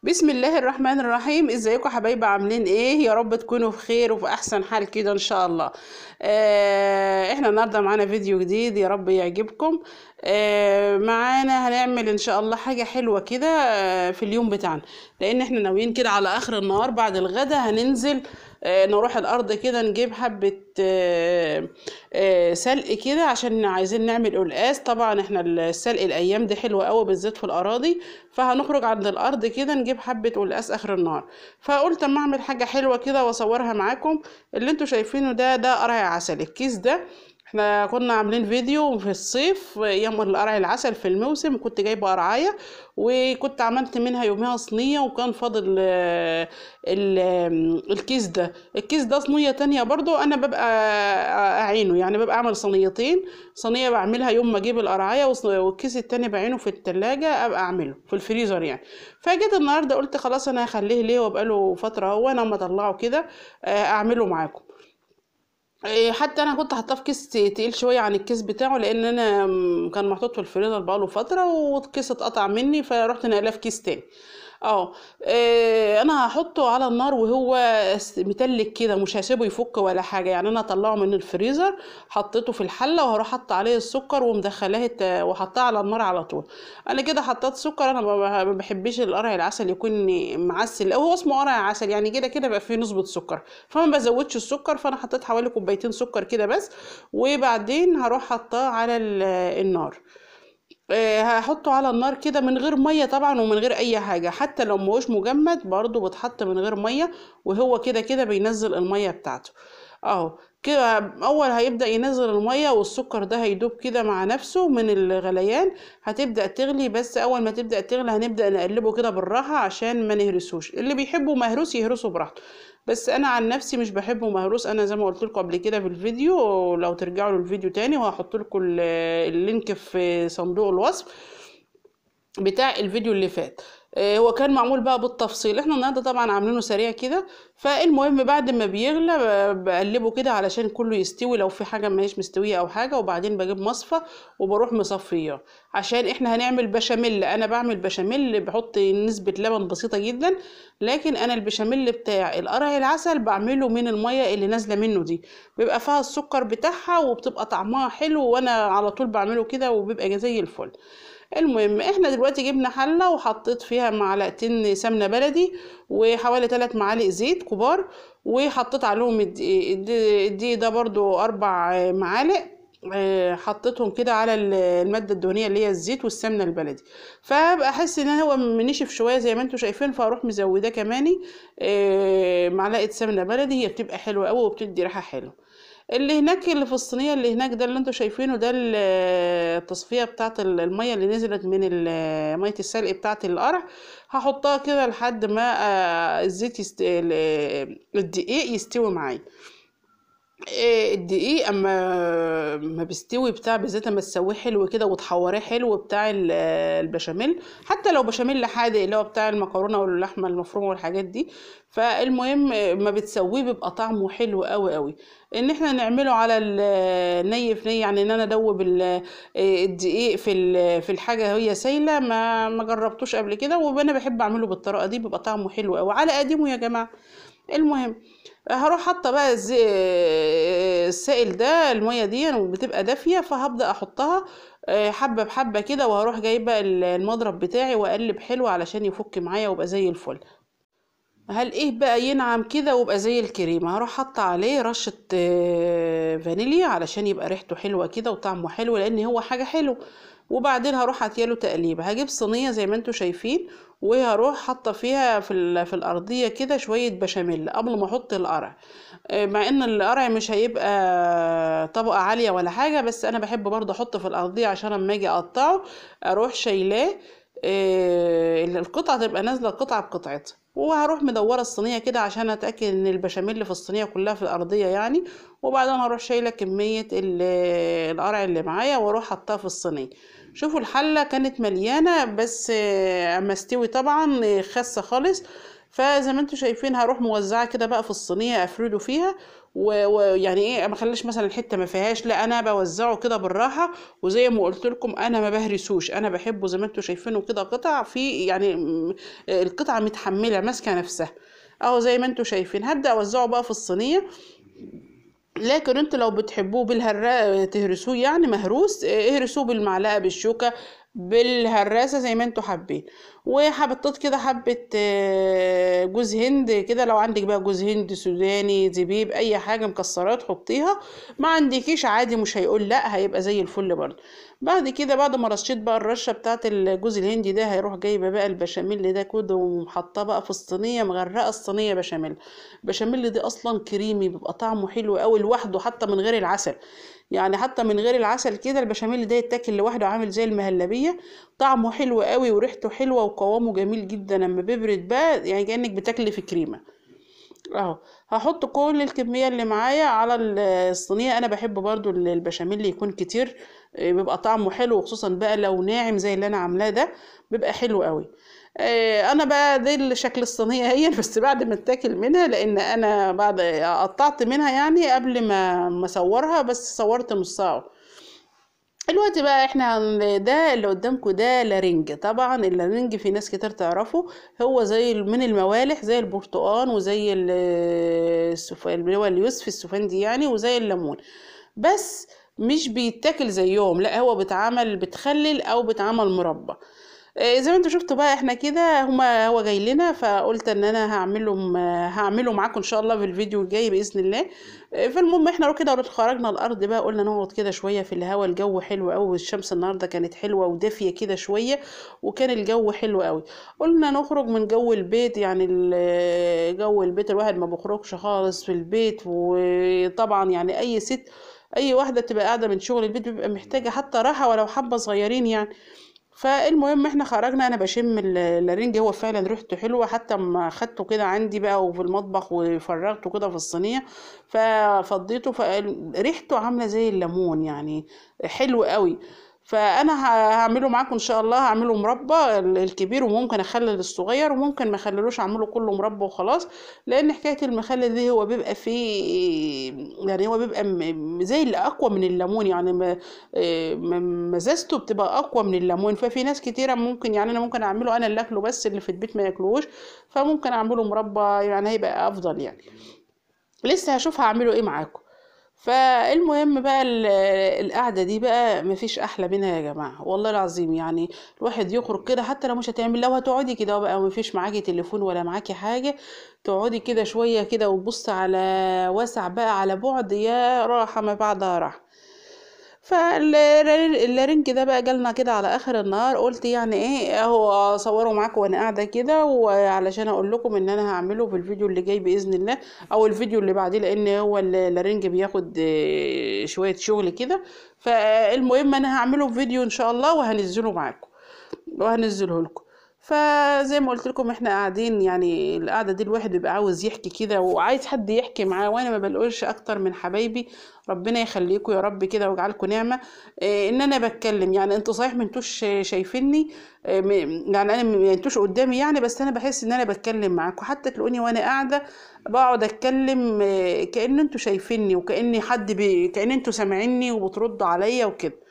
بسم الله الرحمن الرحيم. ازيكم حبايبي؟ عاملين ايه؟ يا رب تكونوا في خير وفي احسن حال كده ان شاء الله. احنا النهارده معانا فيديو جديد، يا رب يعجبكم. معانا هنعمل ان شاء الله حاجه حلوه كده في اليوم بتاعنا، لان احنا ناويين كده على اخر النهار بعد الغدا هننزل نروح الارض كده نجيب حبه سلق كده، عشان عايزين نعمل قلقاس. طبعا احنا السلق الايام دي حلوه قوي بالذات في الاراضي، فهنخرج عند الارض كده نجيب حبه قلقاس اخر النهار. فقلت اما اعمل حاجه حلوه كده واصورها معاكم. اللي انتوا شايفينه ده قرع عسل. الكيس ده احنا كنا عاملين فيديو في الصيف ايام القرع العسل في الموسم، كنت جايبه قرعايه وكنت عملت منها يوميها صينيه، وكان فاضل الكيس ده صينيه تانية برضو انا ببقى اعينه، يعني ببقى اعمل صينيتين. صينيه بعملها يوم ما اجيب القرعايه، والكيس التاني بعينه في التلاجة ابقى اعمله في الفريزر يعني. فجيت النهارده قلت خلاص انا هخليه ليه وابقى له فتره، هو انا اما اطلعه كده اعمله معاكم. حتى انا كنت حاطاه في كيس تقيل شويه عن الكيس بتاعه، لان انا كان محطوط في الفريزر بقاله فتره والكيس اتقطع مني، فرحت نقلاه في كيس تاني. اه انا هحطه على النار وهو متلج كده، مش هسيبه يفك ولا حاجه يعني. انا هطلعه من الفريزر، حطيته في الحله وهروح حط عليه السكر ومدخلاه وحطاه على النار على طول. انا كده حطيت سكر. انا ما بحبش القرع العسل يكون معسل، هو اسمه قرع عسل يعني، كده كده بقى فيه نسبه سكر، فما بزودش السكر. فانا حطيت حوالي كوبايتين سكر كده بس، وبعدين هروح حطاه على النار. هحطه على النار كده من غير ميه طبعا ومن غير اي حاجه، حتى لو مهوش مجمد برضو بتحط من غير ميه، وهو كده كده بينزل الميه بتاعته. اهو كده اول هيبدا ينزل الميه والسكر ده هيدوب كده مع نفسه من الغليان. هتبدا تغلي، بس اول ما تبدا تغلي هنبدا نقلبه كده بالراحه عشان ما نهرسوش. اللي بيحبه مهروس يهرسه براحته، بس انا عن نفسي مش بحبه مهروس. انا زي ما قلت لكم قبل كده في الفيديو، لو ترجعوا للفيديو تاني وهحط لكم اللينك في صندوق الوصف بتاع الفيديو اللي فات. هو كان معمول بقى بالتفصيل. احنا النهارده طبعا عاملينه سريع كده. فالمهم بعد ما بيغلى بقلبه كده علشان كله يستوي، لو في حاجه ما هيش مستويه او حاجه، وبعدين بجيب مصفى وبروح مصفيه عشان احنا هنعمل بشاميل. انا بعمل بشاميل بحط نسبه لبن بسيطه جدا، لكن انا البشاميل بتاع القرع العسل بعمله من الميه اللي نازله منه دي، بيبقى فيها السكر بتاعها وبتبقى طعمها حلو، وانا على طول بعمله كده وبيبقى زي الفل. المهم احنا دلوقتي جبنا حلة وحطيت فيها معلقتين سمنة بلدي وحوالي 3 معالق زيت كبار، وحطيت عليهم الدقيق ده برضو 4 معالق. حطيتهم كده على المادة الدهنية اللي هي الزيت والسمنة البلدي، فبقى احس ان هو منشف شوية زي ما انتم شايفين، فاروح مزوداه كماني معلقة سمنة بلدي. هي بتبقى حلوة قوي وبتدي ريحة حلوة. اللي هناك اللي في الصينيه اللي هناك ده اللي انتوا شايفينه ده التصفيه بتاعه الميه اللي نزلت من ميه السلق بتاعه القرع. هحطها كده لحد ما الزيت الدقيق يستوي معايا. الدقيق اما ما بيستوي بتاع بالذات اما تسويه حلو كده وتحوريه حلو بتاع البشاميل، حتى لو بشاميل حادق اللي هو بتاع المكرونه واللحمه المفرومه والحاجات دي. فالمهم ما بتسويه بيبقى طعمه حلو قوي قوي. ان احنا نعمله على الني في ني، يعني ان انا ادوب الدقيق في الحاجه وهي سايله، ما جربتوش قبل كده، وانا بحب اعمله بالطريقه دي، بيبقى طعمه حلو قوي على قديمه يا جماعه. المهم هروح حاطه بقى السائل ده، الميه دي بتبقى دافيه، فهبدا احطها حبه بحبه كده، وهروح جايبه المضرب بتاعي واقلب حلو علشان يفك معايا ويبقى زي الفل. هل ايه بقى ينعم كده ويبقى زي الكريمه، هروح حاطه عليه رشه فانيليا علشان يبقى ريحته حلوه كده وطعمه حلو، لان هو حاجه حلو. وبعدين هروح اديله تقليبه. هجيب صينيه زي ما انتم شايفين، وهروح حاطه فيها في الارضيه كده شويه بشاميل قبل ما احط القرع. مع ان القرع مش هيبقى طبقه عاليه ولا حاجه، بس انا بحب برضه احط في الارضيه عشان اما اجي اقطعه اروح شايلاه. القطعه تبقى نازله قطعه بقطعتها، وهروح مدوره الصينيه كده عشان اتاكد ان البشاميل اللي في الصينيه كلها في الارضيه يعني. وبعدين هروح شايله كميه القرع اللي معايا واروح حطها في الصينيه. شوفوا الحله كانت مليانه، بس اما استوي طبعا خاسه خالص. فزي ما انتم شايفين هروح موزعه كده بقى في الصينيه، افرده فيها ويعني ايه ما اخليش مثلا حته ما فيهاش، لا انا بوزعه كده بالراحه. وزي ما قلت لكم انا ما بهرسوش، انا بحبه زي ما انتم شايفينه كده قطع في يعني القطعه متحمله ماسكه نفسها اهو زي ما انتم شايفين. هبدا اوزعه بقى في الصينيه. لكن انتوا لو بتحبوه بالهراء تهرسوه يعني مهروس، اهرسوه بالمعلقه بالشوكه بالهراسه زي ما انتوا حابين. وحطيت كده حبه جوز هند كده، لو عندك بقى جوز هند سوداني زبيب اي حاجه مكسرات حطيها، ما عندكيش عادي مش هيقول لا، هيبقى زي الفل برضه. بعد كده بعد ما رشيت بقى الرشه بتاعه الجوز الهندي ده، هيروح جايبه بقى البشاميل ده كده ومحطاه بقى في الصينيه، مغرقه الصينيه بشاميل. البشاميل دي اصلا كريمي، بيبقى طعمه حلو قوي لوحده حتى من غير العسل. يعني حتى من غير العسل كده البشاميل ده يتاكل لوحده عامل زي المهلبيه. طعمه حلو قوي وريحته حلوه وقوامه جميل جدا. لما بيبرد بقى يعني كانك بتاكلي في كريمه اهو. هحط كل الكميه اللي معايا على الصينيه. انا بحب برضو البشاميل يكون كتير، بيبقى طعمه حلو، وخصوصا بقى لو ناعم زي اللي انا عاملاه ده بيبقى حلو قوي. انا بقى دي شكل الصينيه هي بس بعد ما اتاكل منها، لان انا بعد قطعت منها يعني قبل ما اصورها، بس صورت نصها. الوقت بقى احنا ده اللي قدامكم ده لارنج. طبعا اللارنج في ناس كتير تعرفه، هو زي من الموالح زي البرتقال وزي اللي هو اليوسف السفندي يعني، وزي الليمون، بس مش بيتاكل زيهم، لا هو بتخلل او بتعمل مربى. زي ما انتوا شفتوا بقى احنا كده هو جاي لنا، فقلت ان انا هعمله معاكم ان شاء الله في الفيديو الجاي باذن الله. فالمهم احنا كده خرجنا الارض بقى، قلنا نقعد كده شويه في الهوا، الجو حلو قوي، الشمس النهارده كانت حلوه ودافيه كده شويه، وكان الجو حلو قوي. قلنا نخرج من جو البيت، يعني جو البيت الواحد ما بيخرجش خالص في البيت. وطبعا يعني اي ست اي واحده تبقى قاعده من شغل البيت بيبقى محتاجه حتى راحه ولو حبه صغيرين يعني. فالمهم احنا خرجنا، انا بشم الرنج، هو فعلا ريحته حلوه، حتى ما خدته كده عندي بقى وفي المطبخ وفرغته كده في الصينيه ففضيته، فريحته عامله زي الليمون يعني، حلو قوي. فانا هعمله معاكم ان شاء الله، هعمله مربى الكبير، وممكن اخلل الصغير، وممكن ما اخللوش اعمله كله مربى وخلاص. لان حكايه المخلل دي هو بيبقى فيه يعني، هو بيبقى زي اللي اقوى من الليمون يعني، مزازته بتبقى اقوى من الليمون. ففي ناس كتيره ممكن يعني انا ممكن اعمله انا اللي اكله، بس اللي في البيت ما ياكلوش، فممكن اعمله مربى يعني هيبقى افضل يعني. لسه هشوف هعمله ايه معاكم. فالمهم بقى القعده دي بقى مفيش احلى منها يا جماعه والله العظيم. يعني الواحد يخرج كده، حتى لو مش هتعمل، لو هتقعدي كده بقى مفيش معاكي تليفون ولا معاكي حاجه، تقعدي كده شويه كده وتبص على واسع بقى على بعد، يا راحه ما بعدها راحه. فالرنج ده بقى جالنا كده على اخر النهار، قلت يعني ايه اهو اصوره معاكم وانا قاعده كده، وعلشان اقول لكم ان انا هعمله في الفيديو اللي جاي باذن الله، او الفيديو اللي بعديه، لان هو الرنج بياخد شويه شغل كده. فالمهم انا هعمله في فيديو ان شاء الله وهنزله معاكم وهنزله لكم. فزي ما قلت لكم احنا قاعدين، يعني القعده دي الواحد بيبقى عاوز يحكي كده وعايز حد يحكي معاه، وانا ما بلقوش اكتر من حبايبي، ربنا يخليكم يا رب كده ويجعلكم نعمه. اه ان انا بتكلم يعني، انتوا صحيح ما انتوش شايفيني، يعني انا ما انتوش قدامي يعني، بس انا بحس ان انا بتكلم معاكم، حتى تلاقوني وانا قاعده بقعد اتكلم كأن انتوا شايفيني، وكأني كأن انتوا سامعيني وبتردوا عليا وكده،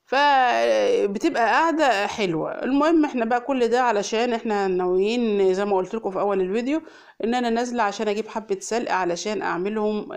فبتبقى قاعدة حلوة. المهم احنا بقى كل ده علشان احنا ناويين زي ما قلت لكم في اول الفيديو ان انا نازلة عشان اجيب حبة سلق علشان اعملهم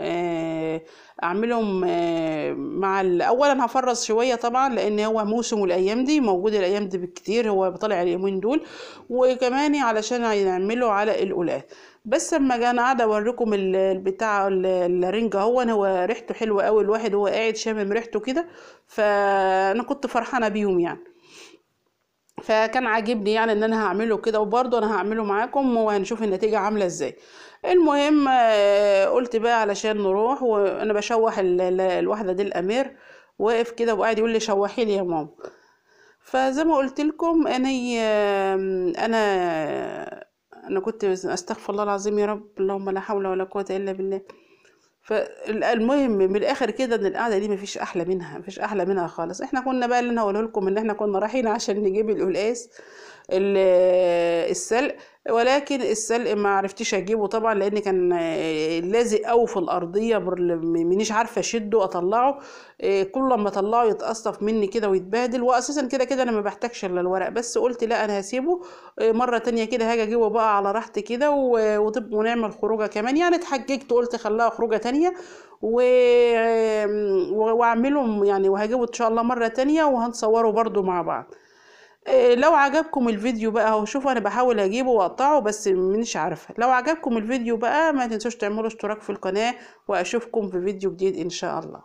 مع اولا هفرز شوية طبعا، لان هو موسم الايام دي موجود الايام دي بالكتير، هو طالع اليومين دول، وكمان علشان هنعمله على القلقاس. بس اما جانا قاعده اوريكم البتاع الرنجة، هو ريحته حلوه قوي، الواحد هو قاعد شامم ريحته كده، فانا كنت فرحانه بيهم يعني، فكان عاجبني يعني ان انا هعمله كده، وبرضه انا هعمله معاكم وهنشوف النتيجه عامله ازاي. المهم قلت بقى علشان نروح، وانا بشوح الواحده دي الامير واقف كده وقاعد يقول لي شوحي لي يا ماما. فزي ما قلت لكم انا كنت استغفر الله العظيم يا رب، اللهم لا حول ولا قوه الا بالله. فالمهم من الاخر كده ان القعده دي مفيش احلى منها، مفيش احلى منها خالص. احنا كنا بقى اللي انا هقوله لكم ان احنا كنا رايحين عشان نجيب القلقاس السلق، ولكن السلق ما عرفتش اجيبه طبعا لان كان لازق قوي في الارضيه، مانيش عارفه اشده اطلعه. كل لما اطلعه يتقصف مني كده ويتبهدل، واساسا كده كده انا ما بحتاجش الا الورق بس. قلت لا انا هسيبه مره تانية كده، هاجي اجيبه بقى على راحتي كده ونعمل خروجه كمان. يعني اتحججت قلت خلاها خروجه تانية واعملهم يعني، وهجيبه ان شاء الله مره تانية وهنصوره برضو مع بعض. لو عجبكم الفيديو بقى اهو، شوفوا انا بحاول اجيبه واقطعه بس مش عارفه. لو عجبكم الفيديو بقى ما تنسوش تعملوا اشتراك في القناه، واشوفكم في فيديو جديد ان شاء الله.